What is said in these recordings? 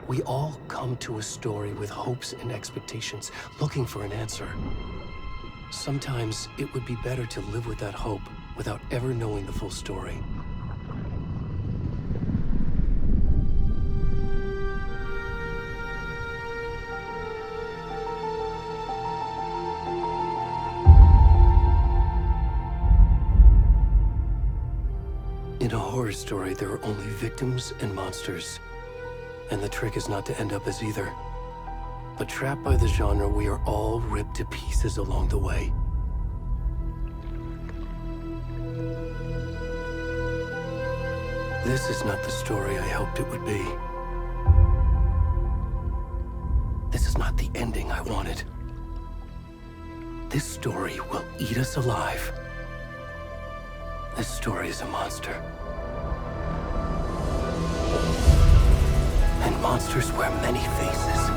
We all come to a story with hopes and expectations, looking for an answer. Sometimes it would be better to live with that hope without ever knowing the full story. In a horror story, there are only victims and monsters. And the trick is not to end up as either. But trapped by the genre, we are all ripped to pieces along the way. This is not the story I hoped it would be. This is not the ending I wanted. This story will eat us alive. This story is a monster. And monsters wear many faces.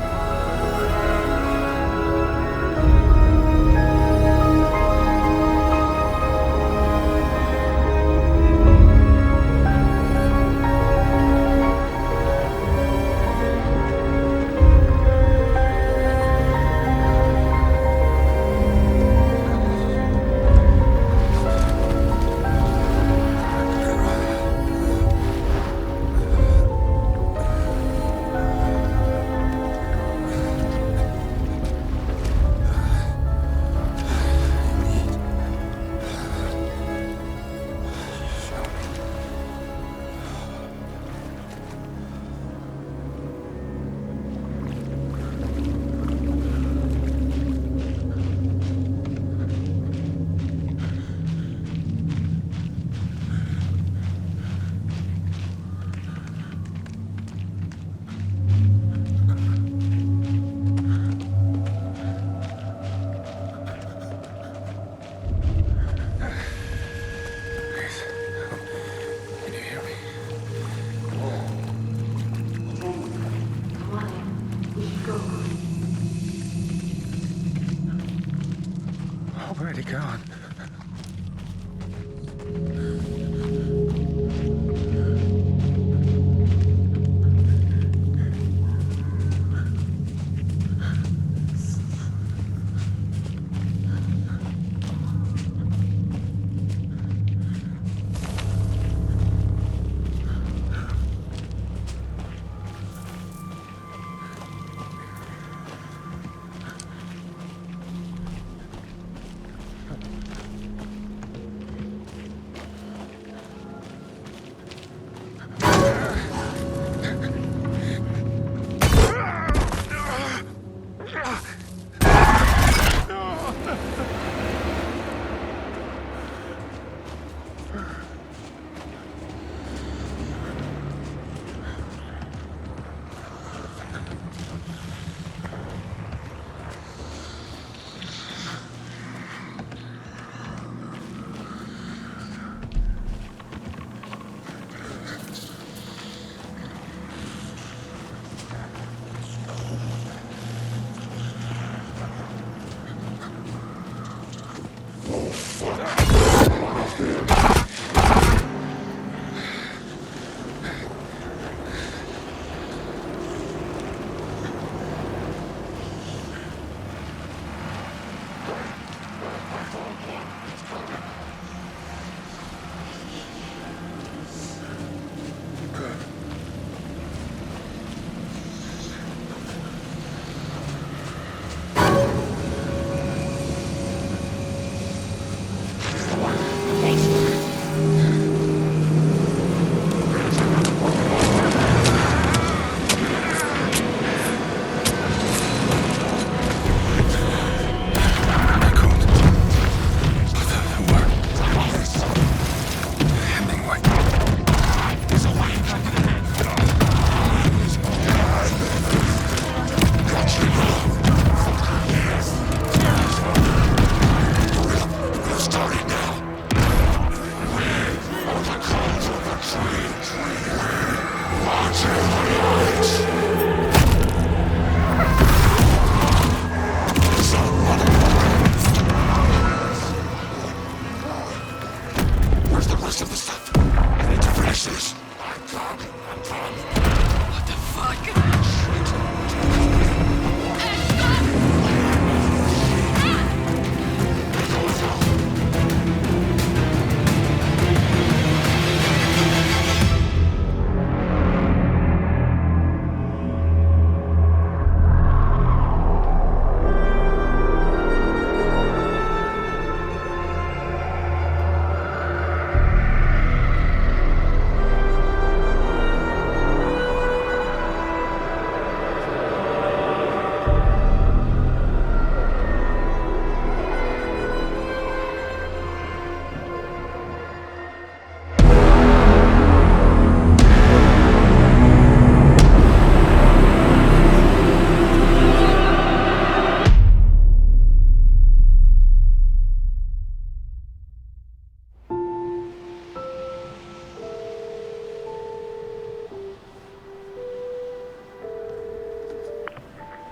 Already gone.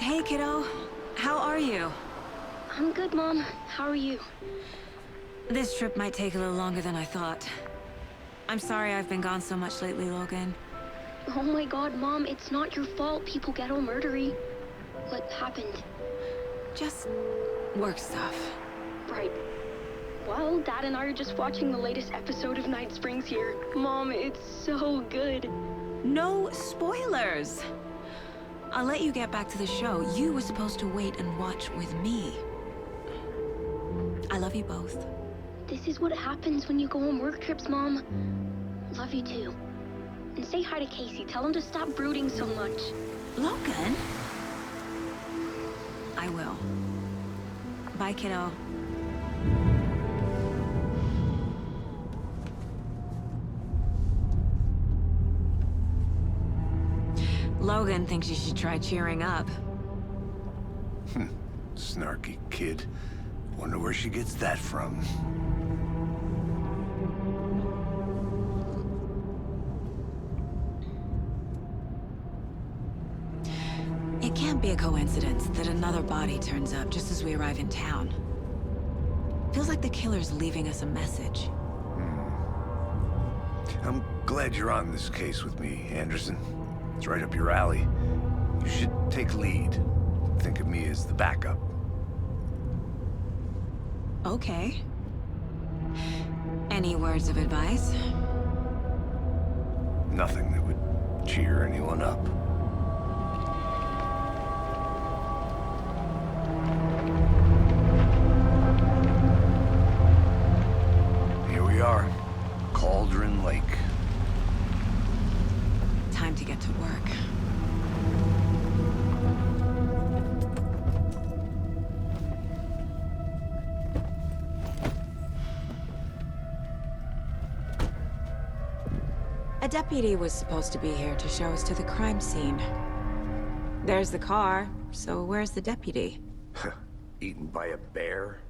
Hey, kiddo. How are you? I'm good, Mom. How are you? This trip might take a little longer than I thought. I'm sorry I've been gone so much lately, Logan. Oh my god, Mom, it's not your fault people get all murdery. What happened? Just work stuff. Right. Well, Dad and I are just watching the latest episode of Night Springs here. Mom, it's so good. No spoilers! I'll let you get back to the show. You were supposed to wait and watch with me. I love you both. This is what happens when you go on work trips, Mom. Love you too. And say hi to Casey. Tell him to stop brooding so much. Logan? I will. Bye, kiddo. Logan thinks you should try cheering up. Snarky kid. Wonder where she gets that from. It can't be a coincidence that another body turns up just as we arrive in town. Feels like the killer's leaving us a message. I'm glad you're on this case with me, Anderson. It's right up your alley. You should take lead. Think of me as the backup. Okay. Any words of advice? Nothing that would cheer anyone up. Here we are. Cauldron Lake. Time to get to work. A deputy was supposed to be here to show us to the crime scene. There's the car, so where's the deputy? Eaten by a bear?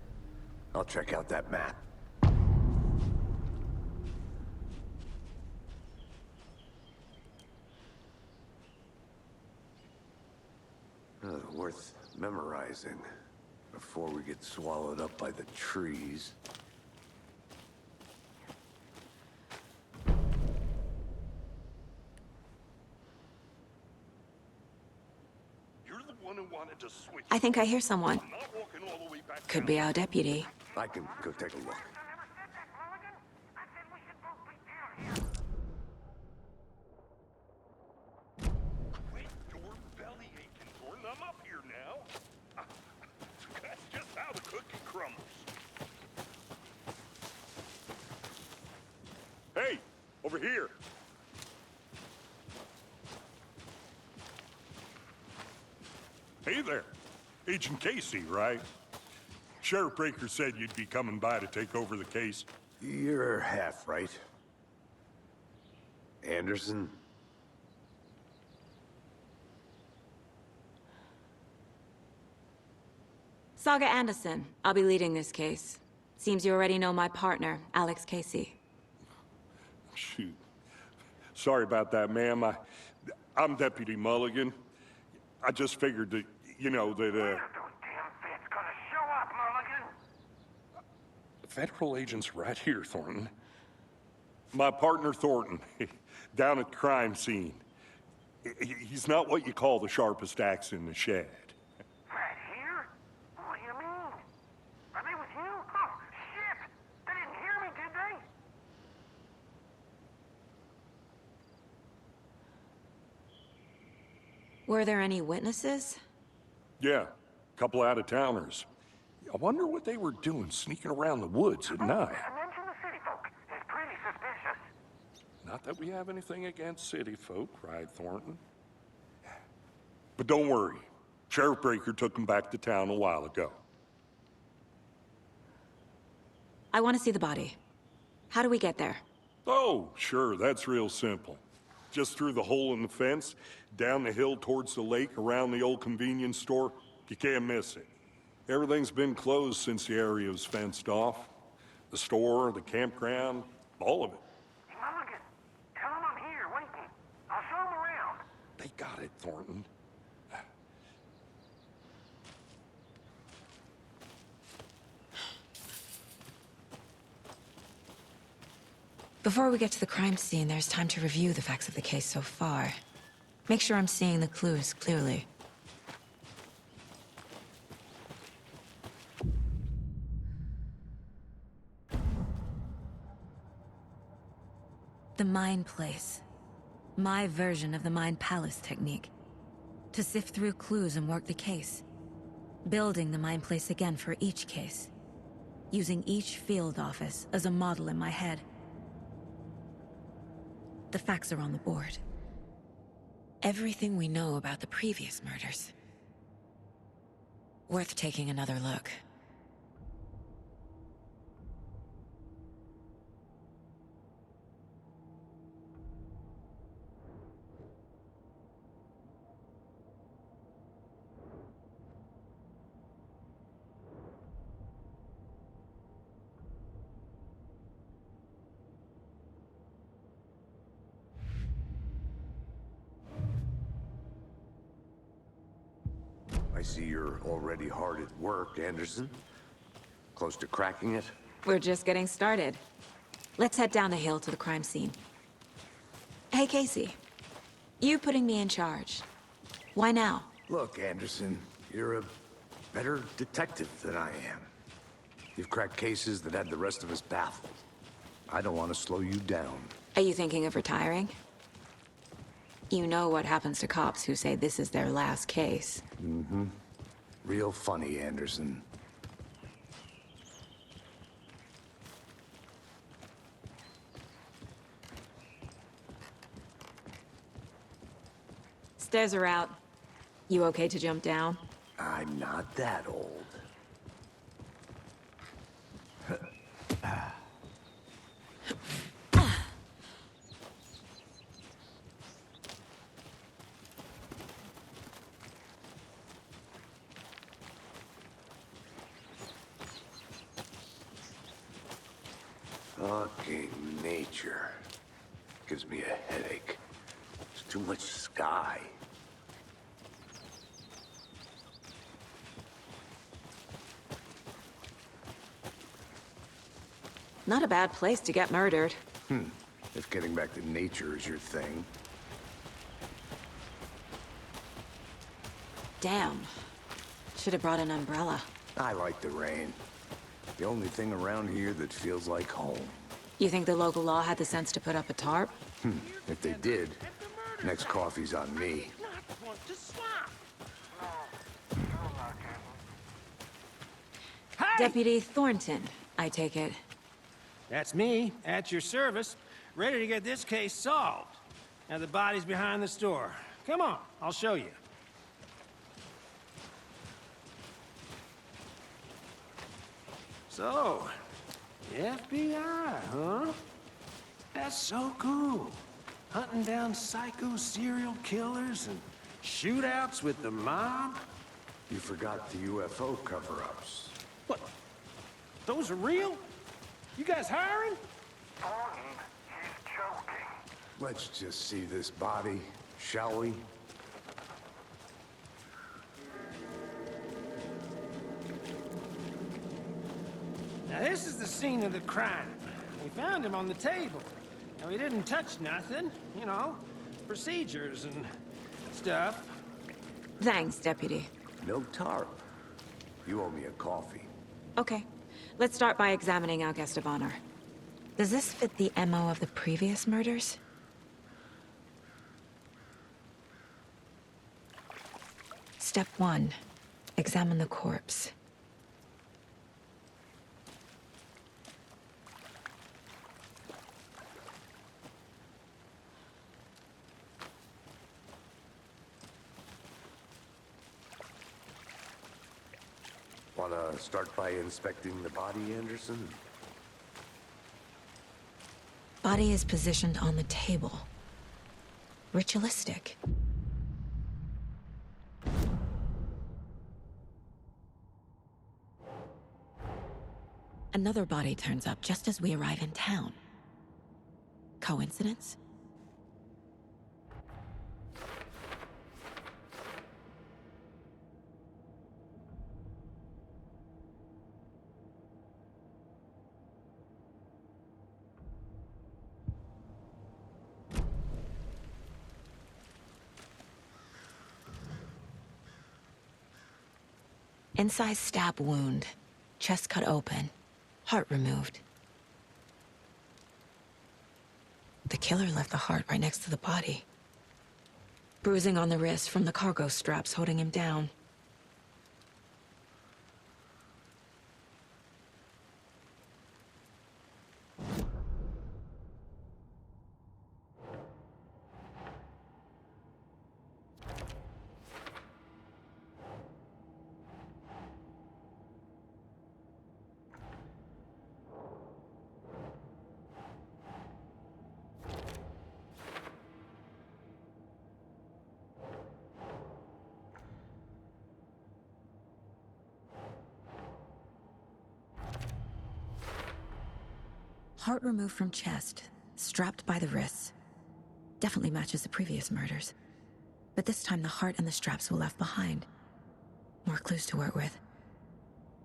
I'll check out that map. Worth memorizing before we get swallowed up by the trees. You're the one who wanted to switch. I think I hear someone. I'm not walking all the way back Could down. be our deputy. I can go take a look. Wait, your belly aching, Gordon. I'm up here now. That's just how the cookie crumbles. Hey, over here. Hey there. Agent Casey, right? Sheriff Breaker said you'd be coming by to take over the case. You're half right. Anderson? Saga Anderson. I'll be leading this case. Seems you already know my partner, Alex Casey. Shoot. Sorry about that, ma'am. I'm Deputy Mulligan. I just figured that, that, When are those damn feds gonna show up, Mulligan? Federal agent's right here, Thornton. My partner, Thornton, down at the crime scene. He's not what you call the sharpest axe in the shed. Right here? What do you mean? Are they with you? Oh, shit! They didn't hear me, did they? Were there any witnesses? Yeah, a couple out-of-towners. I wonder what they were doing sneaking around the woods at night. Mention the city folk. It's pretty suspicious. Not that we have anything against city folk, cried Thornton. But don't worry. Sheriff Breaker took them back to town a while ago. I want to see the body. How do we get there? Oh, sure, that's real simple. Just through the hole in the fence, down the hill towards the lake, around the old convenience store. You can't miss it. Everything's been closed since the area was fenced off. The store, the campground, all of it. Mulligan, tell them I'm here waiting. I'll show them around. They got it, Thornton. Before we get to the crime scene, there's time to review the facts of the case so far. Make sure I'm seeing the clues clearly. The Mind Place. My version of the Mind Palace technique. To sift through clues and work the case. Building the Mind Place again for each case. Using each field office as a model in my head. The facts are on the board. Everything we know about the previous murders. Worth taking another look. I see you're already hard at work, Anderson. Close to cracking it? We're just getting started. Let's head down the hill to the crime scene. Hey, Casey. You putting me in charge. Why now? Look, Anderson, you're a better detective than I am. You've cracked cases that had the rest of us baffled. I don't want to slow you down. Are you thinking of retiring? You know what happens to cops who say this is their last case. Mm-hmm. Real funny, Anderson. Stairs are out. You okay to jump down? I'm not that old. Fucking nature. Gives me a headache. There's too much sky. Not a bad place to get murdered. If getting back to nature is your thing. Damn. Should have brought an umbrella. I like the rain. The only thing around here that feels like home. You think the local law had the sense to put up a tarp? If they did, next coffee's on me. Deputy Thornton, I take it. That's me, at your service, ready to get this case solved. Now the body's behind the store. Come on, I'll show you. So, the FBI, huh? That's so cool. Hunting down psycho serial killers and shootouts with the mob. You forgot the UFO cover-ups. What? Those are real? You guys hiring? Thornton, he's joking. Let's just see this body, shall we? Now this is the scene of the crime. We found him on the table. Now he didn't touch nothing, you know, procedures and stuff. Thanks, Deputy. No tarp. You owe me a coffee. Okay. Let's start by examining our guest of honor. Does this fit the MO of the previous murders? Step 1. Examine the corpse. Wanna start by inspecting the body, Anderson? Body is positioned on the table. Ritualistic. Another body turns up just as we arrive in town. Coincidence? Incised stab wound. Chest cut open. Heart removed. The killer left the heart right next to the body. Bruising on the wrist from the cargo straps holding him down. Heart removed from chest, strapped by the wrists. Definitely matches the previous murders. But this time the heart and the straps were left behind. More clues to work with.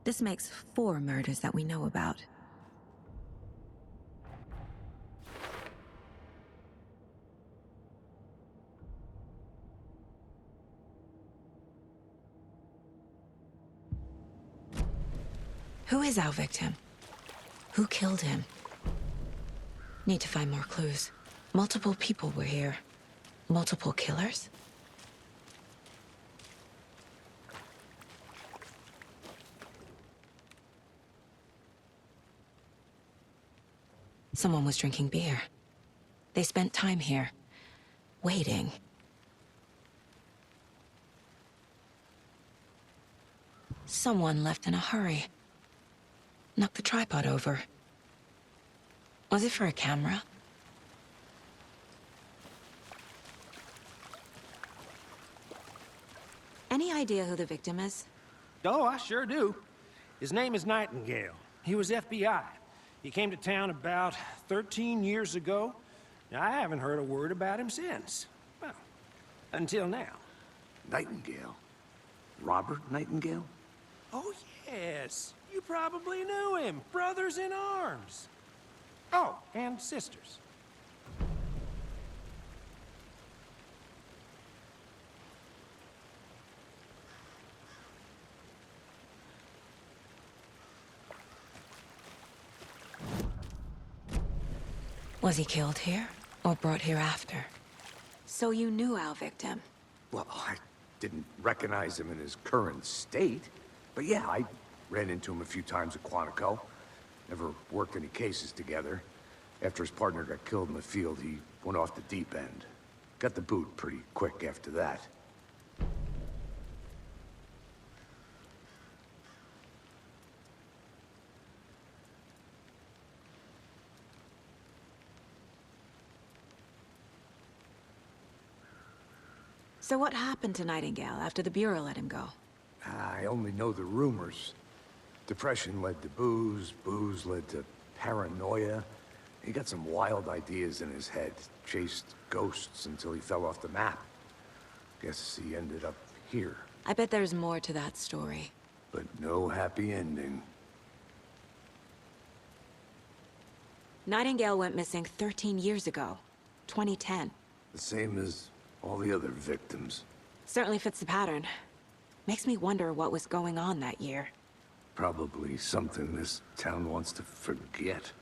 This makes 4 murders that we know about. Who is our victim? Who killed him? Need to find more clues. Multiple people were here. Multiple killers? Someone was drinking beer. They spent time here, waiting. Someone left in a hurry. Knocked the tripod over. Was it for a camera? Any idea who the victim is? Oh, I sure do. His name is Nightingale. He was FBI. He came to town about 13 years ago. I haven't heard a word about him since. Well, until now. Nightingale? Robert Nightingale? Oh, yes. You probably knew him. Brothers in arms. Oh, and sisters. Was he killed here, or brought here after? So you knew our victim? Well, I didn't recognize him in his current state. But yeah, I ran into him a few times at Quantico. Never worked any cases together. After his partner got killed in the field, he went off the deep end. Got the boot pretty quick after that. So what happened to Nightingale after the Bureau let him go? I only know the rumors. Depression led to booze, booze led to paranoia. He got some wild ideas in his head, chased ghosts until he fell off the map. Guess he ended up here, I bet there's more to that story. but no happy ending. Nightingale went missing 13 years ago, 2010. The same as all the other victims. Certainly fits the pattern. Makes me wonder what was going on that year. Probably something this town wants to forget.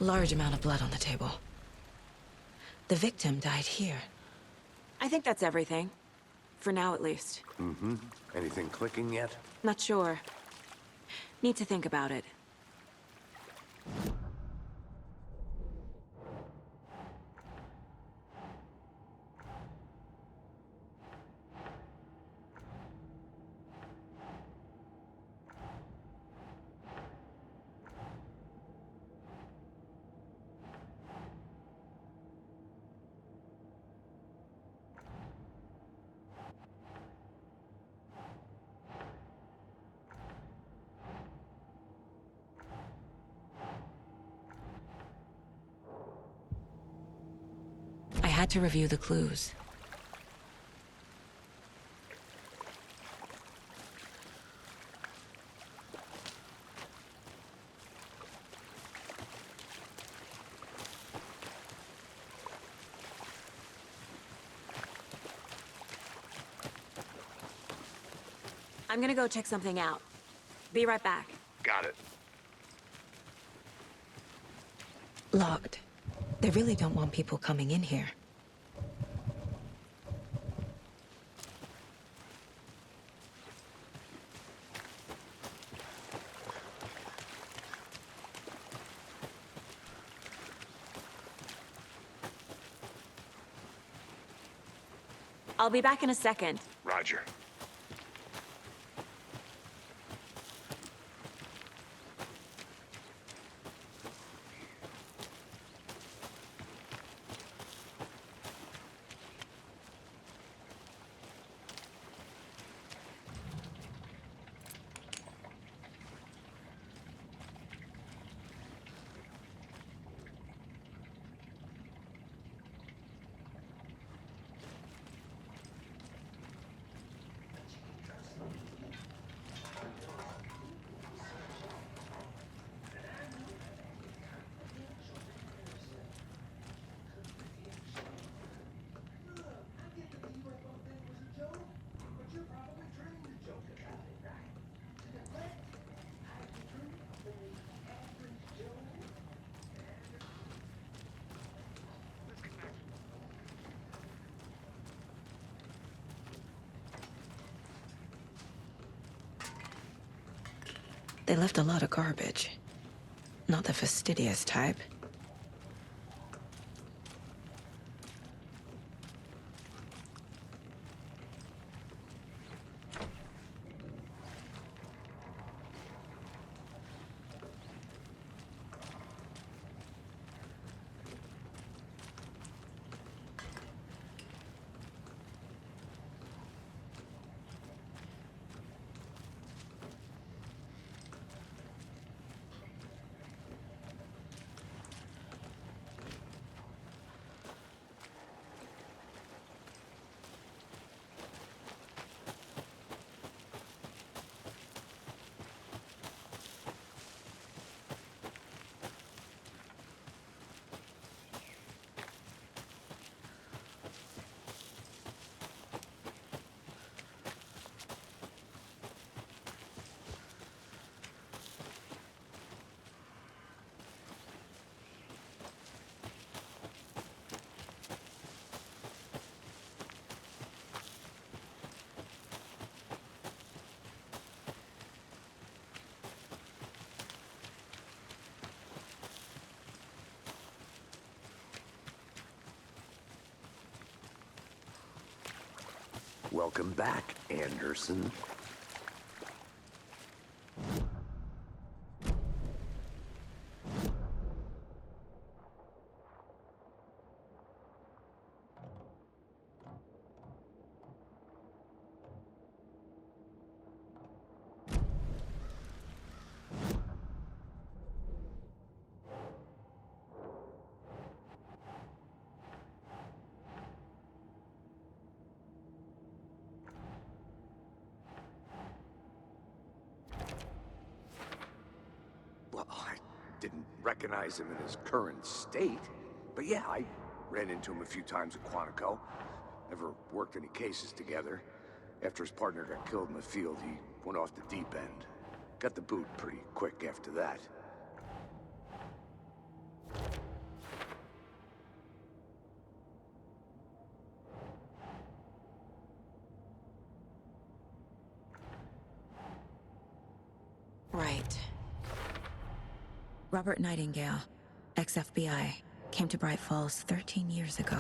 Large amount of blood on the table. The victim died here. I think that's everything. For now, at least. Mm-hmm. Anything clicking yet? Not sure. Need to think about it. I had to review the clues. I'm gonna go check something out. Be right back. Got it. Locked. They really don't want people coming in here. I'll be back in a second. Roger. They left a lot of garbage. Not the fastidious type. Welcome back, Anderson. Well, I didn't recognize him in his current state. But yeah, I ran into him a few times at Quantico. Never worked any cases together. After his partner got killed in the field, he went off the deep end. Got the boot pretty quick after that. Right. Robert Nightingale, ex-FBI, came to Bright Falls 13 years ago.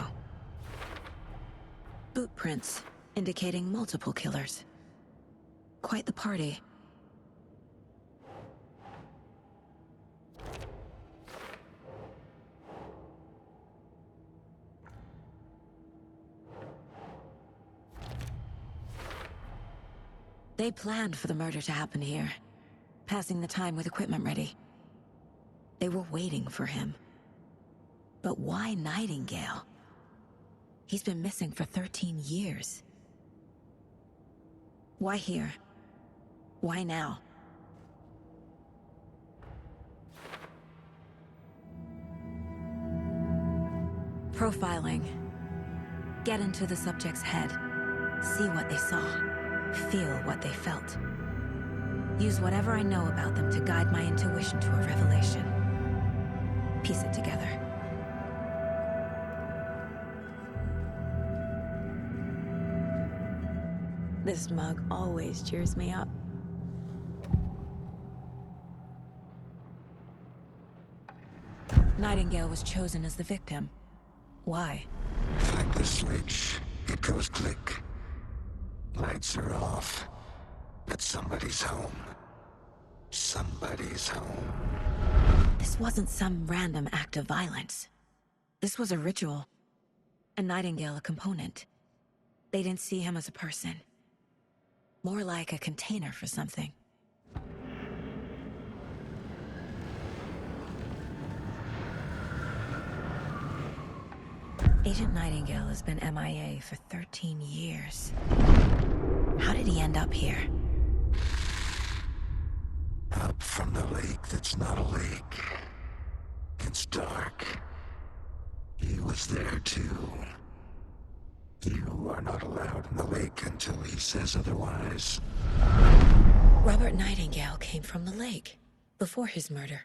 Boot prints indicating multiple killers. Quite the party. They planned for the murder to happen here, passing the time with equipment ready. They were waiting for him. But why Nightingale? He's been missing for 13 years. Why here? Why now? Profiling. Get into the subject's head. See what they saw. feel what they felt. Use whatever I know about them to guide my intuition to a revelation. Piece it together. This mug always cheers me up. Nightingale was chosen as the victim. Why? Like the switch, it goes click. Lights are off. But somebody's home. Somebody's home. This wasn't some random act of violence. This was a ritual. And Nightingale a component. They didn't see him as a person. More like a container for something. Agent Nightingale has been MIA for 13 years. How did he end up here? Up from the lake that's not a lake. It's dark. He was there too. You are not allowed in the lake until he says otherwise. Robert Nightingale came from the lake, before his murder.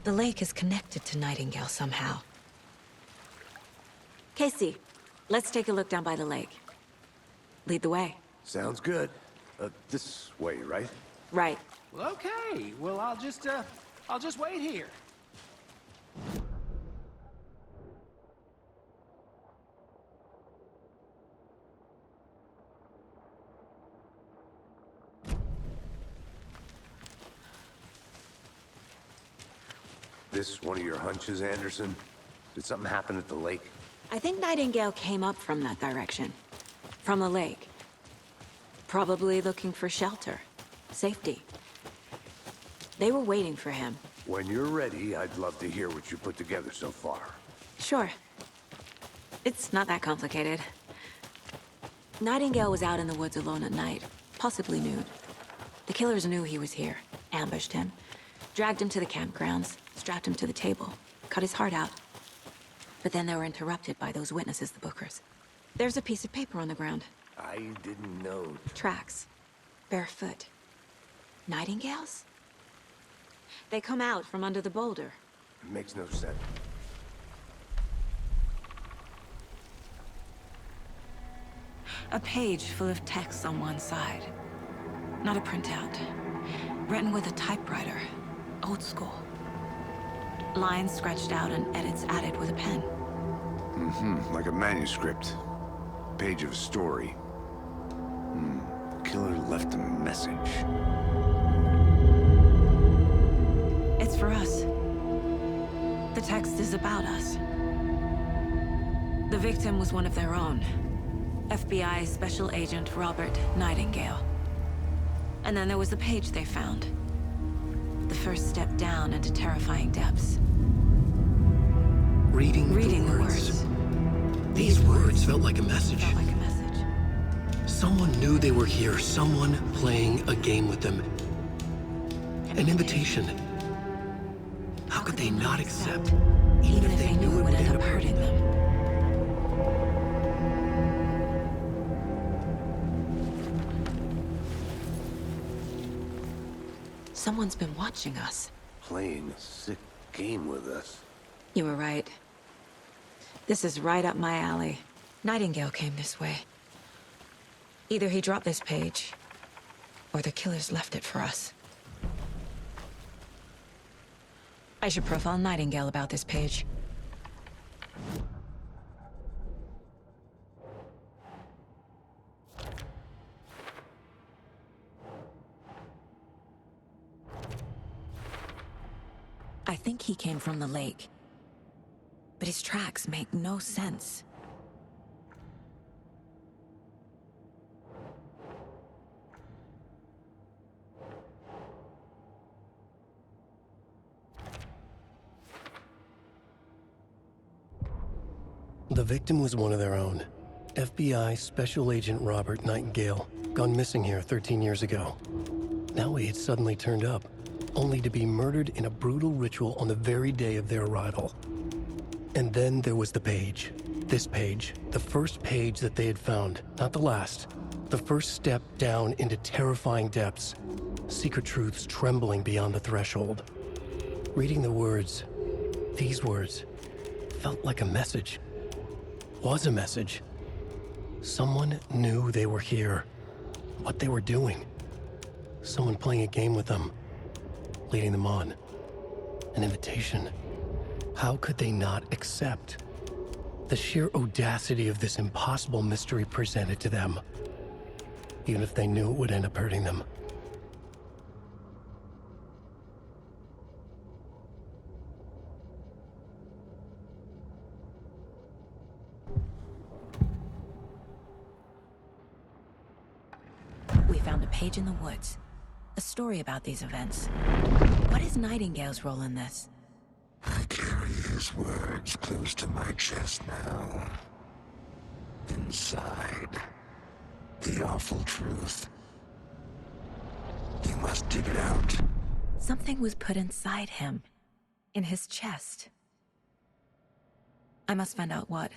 The lake is connected to Nightingale somehow. Casey, let's take a look down by the lake. Lead the way. Sounds good. This way, right? Right. Well, okay. Well, I'll just wait here. This one of your hunches, Anderson? Did something happen at the lake? I think Nightingale came up from that direction. From the lake. Probably looking for shelter. Safety. They were waiting for him. When you're ready, I'd love to hear what you put together so far. Sure. It's not that complicated. Nightingale was out in the woods alone at night, possibly nude. The killers knew he was here, ambushed him, dragged him to the campgrounds, strapped him to the table, cut his heart out. But then they were interrupted by those witnesses, the Bookers. There's a piece of paper on the ground. I didn't know. Tracks. Barefoot. Nightingales? They come out from under the boulder. It makes no sense. A page full of text on one side. Not a printout. Written with a typewriter. Old school. Lines scratched out and edits added with a pen. Mm-hmm, like a manuscript. Page of a story. Killer left a message. It's for us. The text is about us. The victim was one of their own. FBI Special Agent Robert Nightingale. And then there was the page they found. The first step down into terrifying depths. Reading the the words. These words felt like a message. Felt like a message. Someone knew they were here, someone playing a game with them. An invitation. How could they not accept, Even if they knew it would end up hurting them. Someone's been watching us. Playing a sick game with us. You were right. This is right up my alley. Nightingale came this way. Either he dropped this page, or the killers left it for us. I should profile Nightingale about this page. I think he came from the lake. But his tracks make no sense. The victim was one of their own. FBI Special Agent Robert Nightingale, gone missing here 13 years ago. Now he had suddenly turned up, only to be murdered in a brutal ritual on the very day of their arrival. And then there was the page. This page, the first page that they had found, not the last. The first step down into terrifying depths. Secret truths trembling beyond the threshold. Reading the words, these words, felt like a message. Was a message. Someone knew they were here. What they were doing. Someone playing a game with them. Leading them on. An invitation. How could they not accept? The sheer audacity of this impossible mystery presented to them. Even if they knew it would end up hurting them. We found a page in the woods. A story about these events. What is Nightingale's role in this? I carry his words close to my chest now. Inside, the awful truth. You must dig it out. Something was put inside him. In his chest. I must find out what.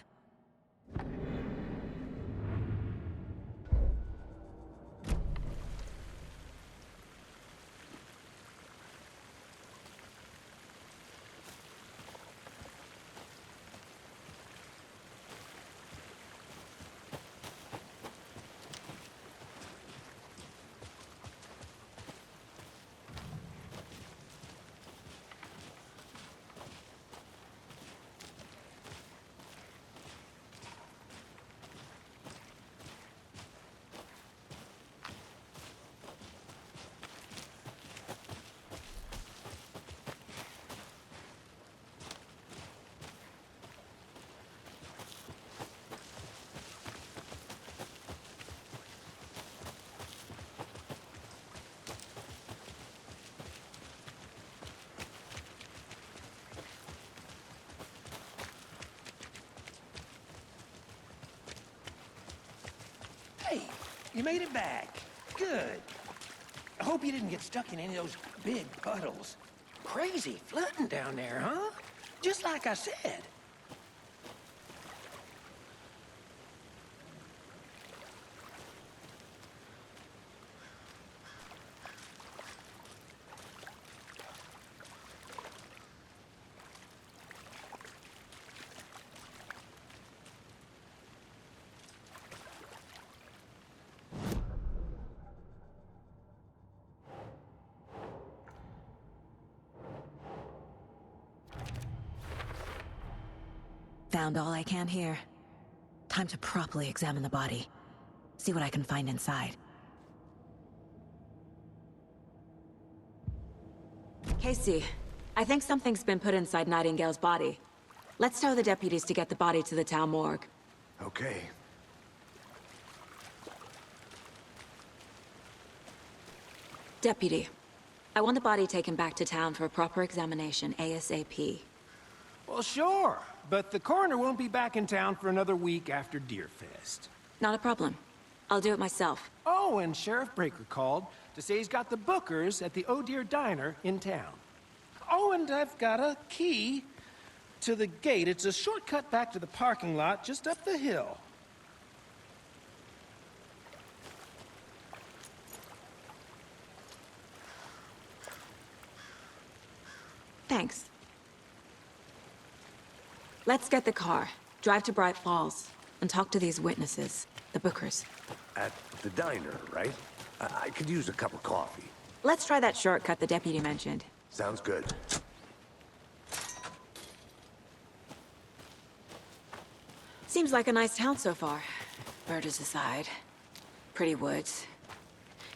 Hey, you made it back. Good. I hope you didn't get stuck in any of those big puddles. Crazy flooding down there, huh? Just like I said. Found all I can here. Time to properly examine the body. See what I can find inside. Casey, I think something's been put inside Nightingale's body. Let's tell the deputies to get the body to the town morgue. Okay. Deputy, I want the body taken back to town for a proper examination ASAP. Well, sure. But the coroner won't be back in town for another week after Deerfest. Not a problem. I'll do it myself. Oh, and Sheriff Breaker called to say he's got the Bookers at the Oh Dear Diner in town. Oh, and I've got a key to the gate. It's a shortcut back to the parking lot just up the hill. Thanks. Let's get the car, drive to Bright Falls, and talk to these witnesses, the Bookers. At the diner, right? I could use a cup of coffee. Let's try that shortcut the deputy mentioned. Sounds good. Seems like a nice town so far. Murders aside. Pretty woods.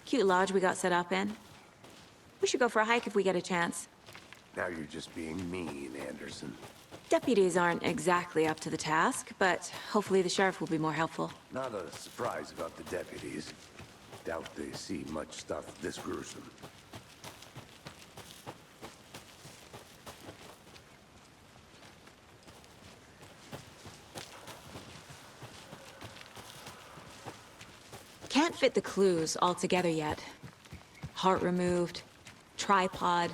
Cute lodge we got set up in. We should go for a hike if we get a chance. Now you're just being mean, Anderson. Deputies aren't exactly up to the task, but hopefully the sheriff will be more helpful. Not a surprise about the deputies. Doubt they see much stuff this gruesome. can't fit the clues all together yet. Heart removed, tripod,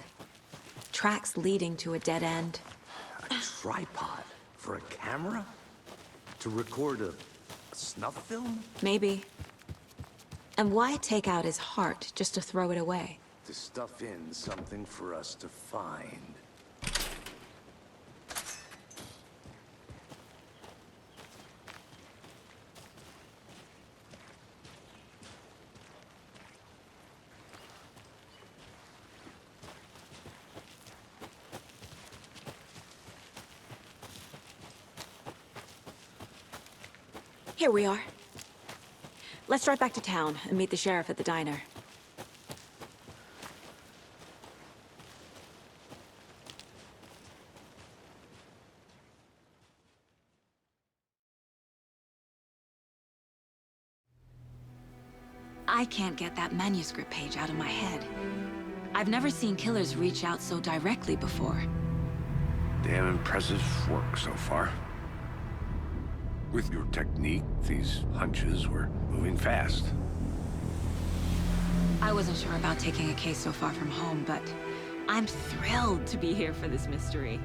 tracks leading to a dead end. A tripod? For a camera? To record a snuff film? Maybe. And why take out his heart just to throw it away? To stuff in something for us to find. Here we are. Let's drive back to town and meet the sheriff at the diner. I can't get that manuscript page out of my head. I've never seen killers reach out so directly before. Damn impressive work so far. With your technique, these hunches were moving fast. I wasn't sure about taking a case so far from home, but I'm thrilled to be here for this mystery.